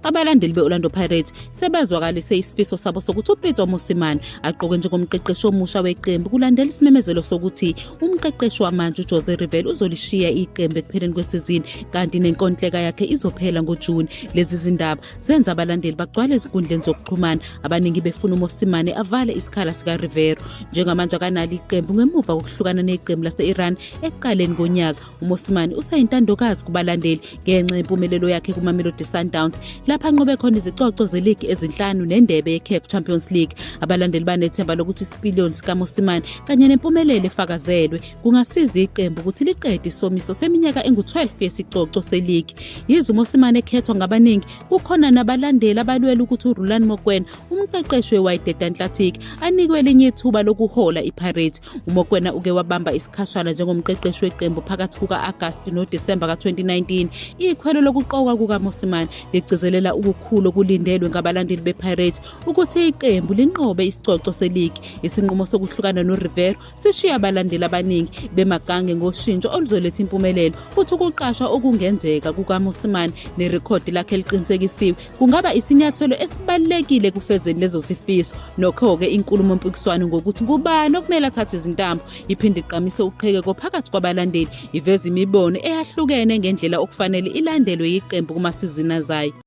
abalandeli be-Orlando Pirates sebezwakalise isifiso sabo sokuthi uPeter Mosimane aqokwe njengomqeqeshi omusha weqembu kulandela isimemezelo sokuthi umqeqeshi wamanje uJose Rivel uzolishiya iqembu ekupheleni kwesizini kanti nenkontileka yakhe izophela ngoJuni. Lezi zindaba zenza abalandeli bagcwala ezinkundleni zokuxhumana, abaningi befuna uMosimane avale isikhala sikaRivero. Njengamanje akanalo iqembu ngemuva kokuhlukana neqembu lase-Iran ekuqaleni konyaka, uMosimane usayintandokazi kubalandeli ngenxa yempumelelo yakhe kuMamelodi Sundowns lapha anqobe khona izicoco zeligi ezinhlanu nendebe yeCAF Champions League. Abalandeli banethemba lokuthi isipiliyoni sikaMosimane kanye nempumelelo efakazelwe kungasiza iqembu ukuthi liqede isomiso seminyaka engu-12 yesicoco seligi. Yize uMosimane ekhethwa ngabaningi, kukhona nabalandeli abalwela ukuthi uRulan Mokwena, umqeqeshi weWydad Athletic, anikwe elinye ithuba lokuhola iPirates. uMokwena uke wabamba isikhashana njengomqeqeshi weqembu phakathi kuka-Agasti noDisemba ka-2019. Ikhwelo lokuqokwa kukaMosimane ligcizelela ukukhulu okulindelwe ngabalandeli bePirates ukuthi iqembu linqobe isicoco seligi. Isinqumo sokuhlukana noRivero sishiya abalandeli abaningi bemagange ngoshintsho oluzoletha impumelelo, futhi ukuqashwa okungenzeka kukaMosimane nerekhodi lakhe eliqinisekisiwe kungaba isinyathelo esibalulekile kufezeni lezo zifiso. Nokho-ke inkulumo mpikiswano ngokuthi ngubani okumele athathe izintambo iphinde iqamise uqhekeko phakathi kwabalandeli, iveza imibono eyahlukene ngendlela okufanele ilandelwe yiqembu kumasizini azayo.